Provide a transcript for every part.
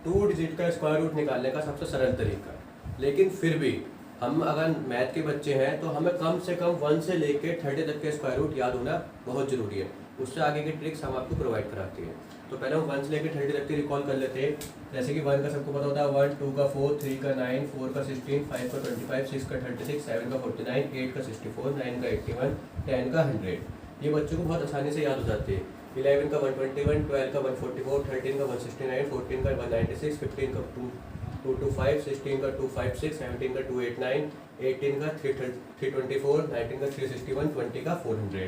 Two digit का square root निकालने का सबसे सरल तरीका। लेकिन फिर भी हम अगर मैथ के बच्चे हैं तो हमें कम से कम 1 से लेके 30 तक के स्क्वायर रूट याद होना बहुत ज़रूरी है। उससे आगे की ट्रिक्स हम आपको प्रोवाइड कराते हैं। तो पहले हम 1 से लेके 30 तक के रिकॉल कर लेते हैं। जैसे कि 1 का सबको पता होता है 1, 2 का 4, 3 का 9, 4 का 16, 5 का 25, 6 का 36, 7 का 49, 8 का 64, 9 का 81, 10 का 100। ये बच्चों को बहुत आसानी से याद हो जाते हैं। 11 का 121, 12 का 144, 13 का 169, 14 का 196, 15 का 225, 16 का 256, 17 का 289, 18 का 324, 19 का 361, 20 का 400,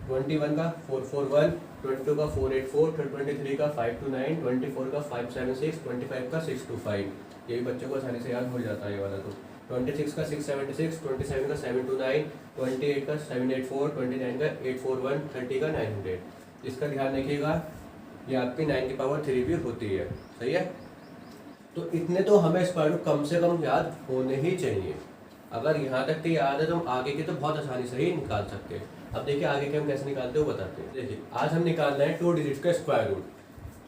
21 का 441, 22 का 484, 23 का 529, 24 का 576, 25 का 625। ये भी बच्चों को आसानी से याद हो जाता है ये वाला। तो 26 का 676, 27 का 729, 28 का 784, 29 का 841, 30 का 900। इसका ध्यान रखिएगा, ये आपकी 9 की पावर 3 भी होती है। सही है। तो इतने तो हमें स्क्वायर रूट कम से कम याद होने ही चाहिए। अगर यहाँ तक के याद है तो हम आगे के तो बहुत आसानी से ही निकाल सकते हैं। अब देखिए आगे के हम कैसे निकालते हो बताते हैं। देखिए आज हम निकालना है 2 डिजिट का स्क्वायर रूट।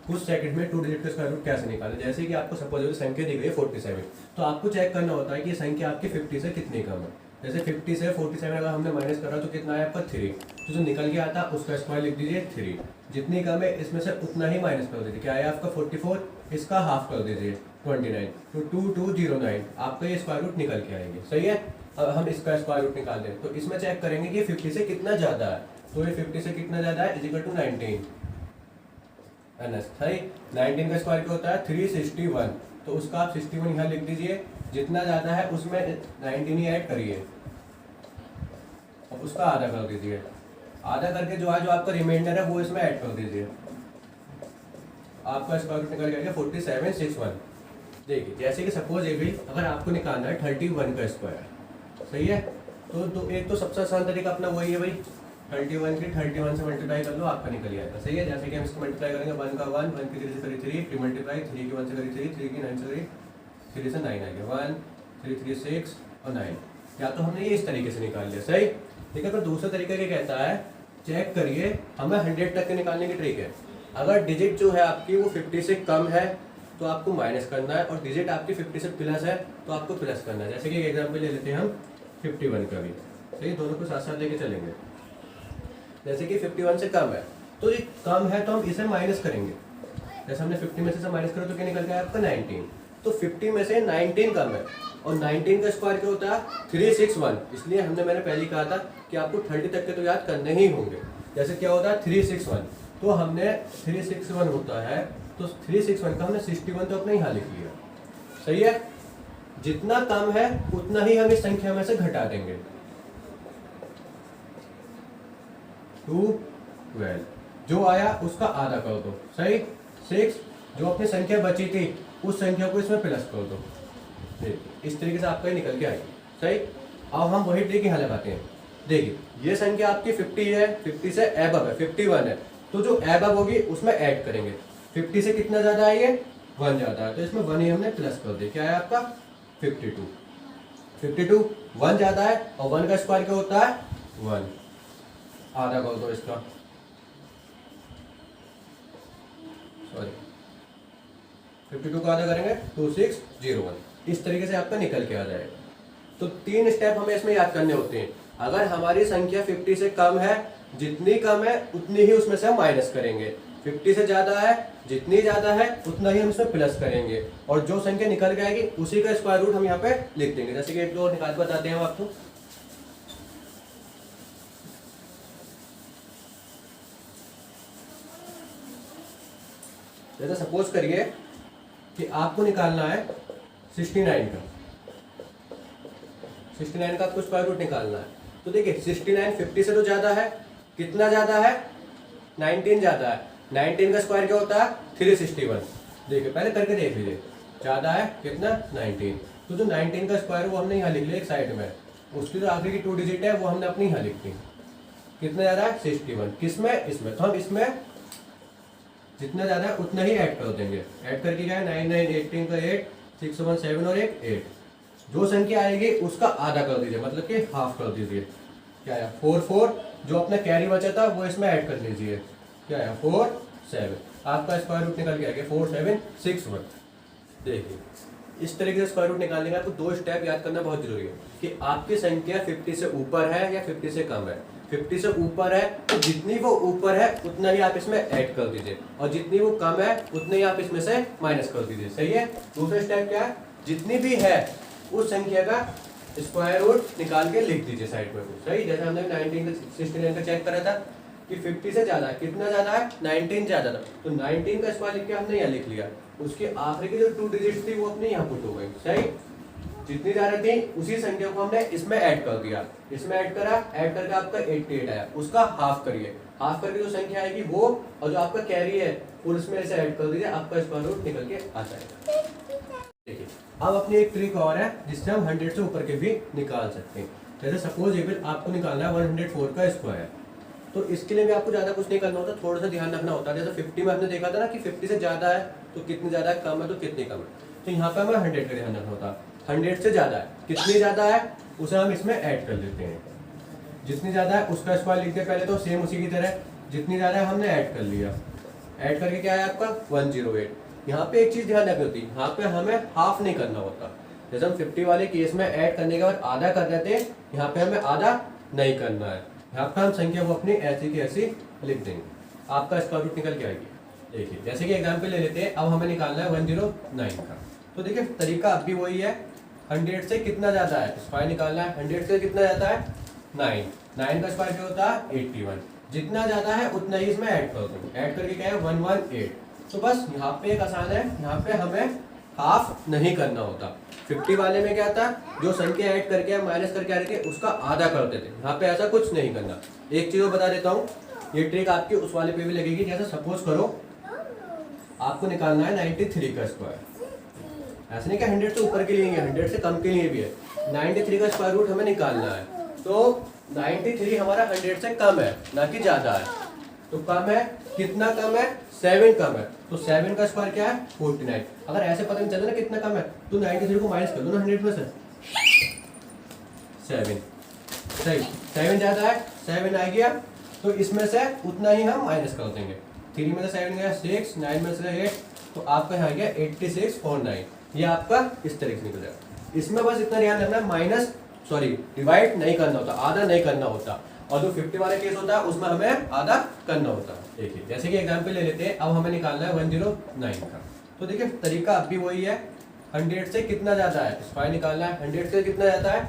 कुछ सेकंड में 2 डिजिट का स्क्वायर रूट कैसे निकालें। जैसे कि आपको सपोज संख्या दी गई है 47, तो आपको चेक करना होता है कि ये संख्या आपकी 50 से कितनी कम है। जैसे 50 से 47 अगर हमने माइनस करा तो कितना है आपका 3। तो जो निकल के आता उसका स्क्वायर लिख दीजिए 3। जितनी कम है इसमें से उतना ही माइनस कर दीजिए। क्या है आपका 44, इसका हाफ कर दीजिए 29। तो 2209 आपका ये स्क्वायर रूट निकल के आएंगे। सही है। अब हम इसका स्क्वायर रूट निकाल दें तो इसमें चेक करेंगे कि 50 से कितना ज़्यादा है। तो ये 50 से कितना ज़्यादा है इज इक्वल टू 19 एनएस। सही। 19 का स्क्वायर क्या होता है 361। तो उसका आप 61 यहाँ लिख दीजिए। जितना ज़्यादा है उसमें 19 ही ऐड करिए। अब उसका आधा कर दीजिए। आधा करके जो है जो आपका रिमाइंडर है वो इसमें ऐड कर दीजिए। आपका स्क्वायर रूट निकल जाएगा 4761। देखिए जैसे कि सपोज ये भी अगर आपको निकालना है 31 का स्क्वायर। सही है। तो एक तो सबसे आसान तरीका अपना वही है भाई, 31 की 31 से मल्टीप्लाई कर लो आपका निकल जाएगा। सही है। जैसे कि हम इसको मल्टीप्लाई करेंगे 1 का 1, 1 की 3 से करी 3, 3 मल्टीप्लाई 3 की 1 से करी 3, 3 की 9 से करी 3 से 9 आ गया 1, 3, 3, 6 और 9। या तो हमने ये इस तरीके से निकाल लिया। सही। ठीक है। पर दूसरा तरीका क्या कहता है, चेक करिए हमें 100 तक के निकालने की ट्रिक है। अगर डिजिट जो है आपकी वो 50 से कम है तो आपको माइनस करना है, और डिजिट आपकी 50 से प्लस है तो आपको प्लस करना है। जैसे कि एक एग्जाम्पल ले लेते हैं हम 51 का भी। सही। दोनों को साथ साथ लेके चलेंगे। जैसे कि 51 से कम है तो ये कम है तो हम इसे माइनस करेंगे। जैसे हमने 50 में से माइनस करो तो क्या निकल गया आपका 19। तो 50 में से 19 कम है और 19 का स्क्वायर क्या होता है 361। इसलिए मैंने पहले कहा था कि आपको 30 तक के तो याद करने ही होंगे। जैसे क्या होता है 361, तो हमने 361 होता है तो 361 का हमने 61 तो अपने यहाँ लिख लिया। सही है। जितना कम है उतना ही हम इस संख्या में से घटा देंगे। 212 जो आया उसका आधा कर दो। सही। 6 जो अपनी संख्या बची थी उस संख्या को इसमें प्लस कर दो। इस तरीके से आपका निकल के आएगी। सही। अब हम वही ट्रिक यहाँ लगाते हैं। देखिए ये संख्या आपकी 50 है, 50 से एबव है, 51 है, तो जो एबव होगी उसमें ऐड करेंगे। 50 से कितना ज्यादा है ये 1 ज्यादा है तो इसमें 1 ही हमने प्लस कर दिया। क्या है आपका 52। 52 1 ज्यादा है और 1 का स्क्वायर क्या होता है 1। आधा कर दो इसका, सॉरी 52 को आधा करेंगे 2601। इस तरीके से आपका निकल के आ जाएगा। तो 3 स्टेप हमें इसमें याद करने होते हैं। अगर हमारी संख्या 50 से कम है, जितनी कम है उतनी ही उसमें से हम माइनस करेंगे। 50 से ज्यादा है, जितनी ज्यादा है उतना ही हम इसमें प्लस करेंगे, और जो संख्या निकल के आएगी उसी का स्क्वायर रूट हम यहाँ पे लिख देंगे। जैसे कि एक दो निकाल बताते हैं हम आपको। जैसे सपोज करिए कि आपको निकालना है 69 का। 69 का आपको स्क्वायर रूट निकालना है। तो देखिए 69 50 से तो ज्यादा है। कितना ज्यादा है 19 ज्यादा है। 19 का स्क्वायर क्या होता है 361। देखिए पहले करके देख लीजिए। ज्यादा है कितना 19। तो जो 19 का स्क्वायर वो हमने यहाँ लिख लिया एक साइड में। उसकी जो आखिरी की 2 डिजिट है वो हमने अपनी यहाँ लिख दी। कितना ज्यादा है 61। किसमें इसमें, तो हम इसमें जितना ज्यादा है उतना ही ऐड कर देंगे। ऐड करके क्या है 9 9 18 का 8 6 1 7 और 1 8। जो संख्या आएगी उसका आधा कर दीजिए, मतलब कि हाफ कर दीजिए। क्या है 4 4 जो अपना कैरी बचा था वो इसमें ऐड कर लीजिए। क्या है 4 7। आपका स्क्वायर रूट निकल के आ गया 4761। देखिए, इस तरीके से स्क्वायर रूट निकालने का आपको 2 स्टेप याद करना बहुत जरूरी है कि आपकी संख्या 50 से ऊपर है या 50 से कम है। 50 से ऊपर है तो जितनी वो ऊपर है उतना ही आप इसमें ऐड कर दीजिए, और जितनी वो कम है उतने ही आप इसमें से माइनस कर दीजिए। सही है। दूसरा स्टेप क्या है, जितनी भी है उस संख्या का स्क्वायर रूट निकाल के लिख दीजिए साइड में। सही, जैसे हमने 69 का चेक करा था कि 50 से ज्यादा है, कितना ज्यादा है, 19 ज्यादा था, तो 19 का स्क्वायर लिख के हमने यहाँ लिख लिया। उसके आखिरी की जो 2 डिजिट थी वो अपने यहाँ पुट हो गई। सही, जितनी ज्यादा थी उसी संख्या को हमने इसमें ऐड कर दिया, इसमें ऐड करा, ऐड करके आपका 88 आया, उसका हाफ करिए, हाफ करके जो संख्या आएगी वो, और जो आपका कैरी है उसमें से ऐड कर दीजिए, आपका स्क्वायर रूट निकल के आ जाएगा। देखिए, अब अपनी एक ट्रिक और है जिससे हम 100 से ऊपर के भी निकाल सकते हैं। जैसे सपोज आपको निकालना है 104 का स्क्वायर, तो इसके लिए भी आपको ज्यादा कुछ नहीं करना होता, थोड़ा सा ध्यान रखना होता है। जैसे 50 में आपने देखा था ना कि 50 से ज्यादा है तो कितनी ज्यादा है, कम है तो कितनी कम है, तो यहाँ पे हमें 100 का ध्यान रखना होता है। 100 से ज्यादा है, कितनी ज्यादा है उसे हम इसमें ऐड कर देते हैं। जितनी ज्यादा है उसका स्क्वायर लिखते हैं पहले, तो सेम उसी की तरह जितनी ज्यादा है हमने ऐड कर लिया, ऐड करके क्या है आपका 108। यहाँ पे एक चीज ध्यान रखनी होती है, यहाँ पे हमें हाफ नहीं करना होता। जैसे हम 50 वाले केस में ऐड करने के बाद आधा कर देते हैं, यहाँ पे हमें आधा नहीं करना है। यहाँ पे हम संख्या को अपनी ऐसी की ऐसी लिख देंगे, आपका स्क्वायर रूट निकल के आएगी। देखिए, जैसे कि एग्जाम्पल ले लेते हैं, अब हमें निकालना है 109 का, तो देखिए तरीका अब भी वही है। 100 से कितना ज्यादा है स्क्वायर निकालना है, 100 से कितना ज्यादा है 9 का स्क्वायर क्या होता है 81, जितना ज्यादा है उतना ही इसमें ऐड कर दो, ऐड करके क्या है 118। तो बस यहाँ पे एक आसान है, यहाँ पे हमें हाफ नहीं करना होता। 50 वाले में क्या था, जो संख्या ऐड करके माइनस करके आ रहे थे उसका आधा करते थे, यहाँ पे ऐसा कुछ नहीं करना। एक चीज बता देता हूँ, ये ट्रिक आपकी उस वाले पे भी लगेगी। जैसे सपोज करो आपको निकालना है 93 का स्क्वायर, ऐसा नहीं कि 100 से ऊपर के लिए, 100 से कम के लिए भी है। 93 का स्क्वायर रूट हमें निकालना है, तो 93 हमारा 100 से कम है ना कि ज्यादा है, तो कम है, कितना कम है 7 कम है, तो 7 का स्क्वायर क्या है 49। अगर ऐसे पता नहीं चलता ना कितना कम है, तो 93 को माइनस कर दो ना 100 में से 7। सही, 7 ज्यादा है, 7 आ गया, तो इसमें से उतना ही हम माइनस कर देंगे। 3 में से 7 गया 6, 9 में से 8, तो आपका यहाँ गया 86 और 9, ये आपका इस तरीके से निकल जाएगा। इसमें बस इतना ध्यान रखना, माइनस सॉरी डिवाइड नहीं करना होता, आधा नहीं करना होता, और जो 50 वाला केस होता है उसमें हमें आधा करना होता है। देखिए, जैसे कि एग्जांपल ले लेते हैं, अब हमें निकालना है 109 का, तो देखिए तरीका अब भी वही है। 100 से कितना ज्यादा है स्क्वायर निकालना है, 100 से कितना ज्यादा है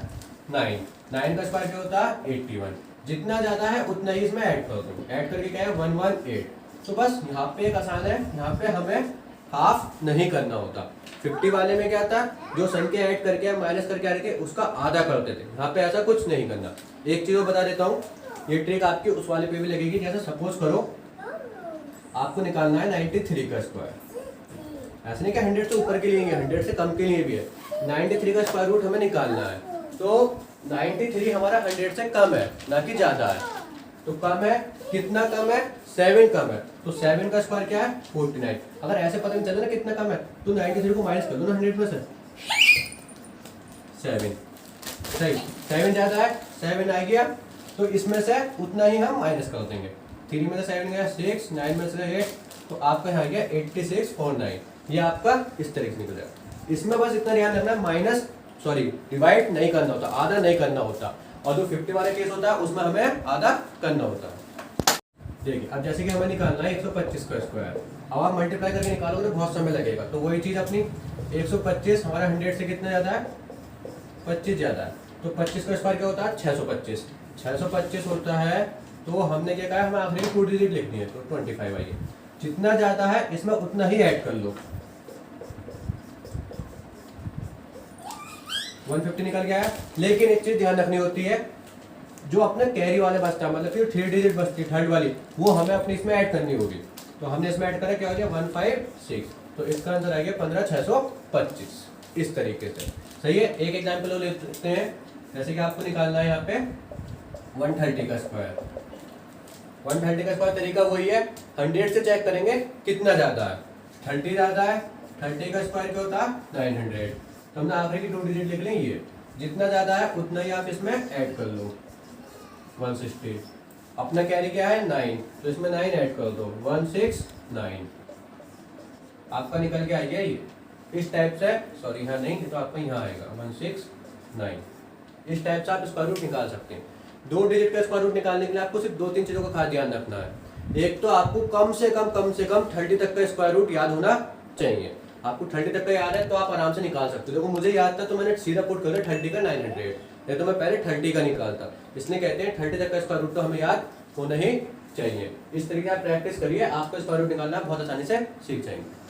9 का स्क्वायर क्या होता है 81, जितना ज्यादा है उतना ही इसमें ऐड कर दो, ऐड करके क्या है 118। तो बस यहाँ पे एक आसान है, यहाँ पे हमें हाफ नहीं करना होता। 50 वाले में क्या था, जो संख्या ऐड करके माइनस करके आ रहे थे उसका आधा करते थे, यहाँ पे ऐसा कुछ नहीं करना। एक चीज बता देता हूँ, ये ट्रिक आपकी उस वाले पे भी लगेगी। जैसे सपोज करो आपको निकालना है 93 का स्क्वायर, ऐसा नहीं कि 100 से ऊपर के लिए, 100 से कम के लिए भी है। 93 का स्क्वायर रूट हमें निकालना है, तो 93 हमारा 100 से कम है ना कि ज्यादा है, तो कम है, कितना कम है 7 कम है, तो 7 का स्क्वायर क्या है 49। अगर ऐसे पता नहीं चल ना कितना कम है, तो 93 को माइनस कर दो ना 100 में से 7। सही, 7 ज्यादा है, 7 आ गया, तो इसमें से उतना ही हम माइनस कर देंगे। 3 में से 7 गया 6, 9 में से 8, तो आपका यहाँ गया 86 और 9, ये आपका इस तरीके से निकल जाएगा। इसमें बस इतना ध्यान रखना, माइनस सॉरी डिवाइड नहीं करना होता, आधा नहीं करना होता, और जो 50 वाला केस होता है उसमें हमें आधा करना होता है। देखिए, अब जैसे कि हमें निकालना है 125 का स्क्वायर, अब आप मल्टीप्लाई करके निकालोगे तो बहुत समय लगेगा, तो वही चीज अपनी 125 हमारा 100 से कितना ज्यादा है 25 ज्यादा है, तो 25 का स्क्वायर क्या होता है 625। 625 होता है, तो हमने क्या कहा हमें आखिरी 2 डिजिट लिखनी है, तो 25 आई है, जितना ज्यादा है इसमें उतना ही ऐड कर लो। 150 निकल गया है, लेकिन एक चीज ध्यान रखनी होती है, जो अपने कैरी वाले बचता मतलब फिर 3 डिजिट बचती है थर्ड वाली, वो हमें अपने इसमें ऐड करनी होगी। तो हमने इसमें ऐड करा क्या हो गया 156, तो इसका आंसर आ गया 15625, इस तरीके से। सही है। एक एग्जाम्पल लेते हैं, जैसे कि आपको निकालना है यहाँ पे 130 का स्क्वायर। 130 का स्क्वायर तरीका वही है, 100 से चेक करेंगे कितना ज्यादा है, 30 ज्यादा है, 30 का स्क्वायर क्या होता है 900, तो हमने आखिरी की 2 डिजिट लिख लें, ये जितना ज्यादा है उतना ही आप इसमें ऐड कर लो 160। अपना कैरी क्या है 9, तो इसमें 9 ऐड कर दो 169, आपका निकल के आ गया ये इस टाइप से, सॉरी यहाँ नहीं तो आपका यहाँ आएगा 169। इस टाइप से आप स्क्वायर रूट निकाल सकते हैं। 2 डिजिट का स्क्वायर रूट निकालने के लिए आपको सिर्फ 2-3 चीज़ों का खास ध्यान रखना है। एक तो आपको कम से कम 30 तक का स्क्वायर रूट याद होना चाहिए। आपको 30 तक का याद है तो आप आराम से निकाल सकते हो। देखो मुझे याद था तो मैंने सीधा पुट कर दिया 30 का 900, नहीं तो मैं पहले 30 का निकालता। इसलिए कहते हैं 30 तक का स्क्वायर रूट तो हमें याद होना ही चाहिए। इस तरीके आप प्रैक्टिस करिए, आपको स्क्वायर रूट निकालना बहुत आसानी से सीख जाएंगे।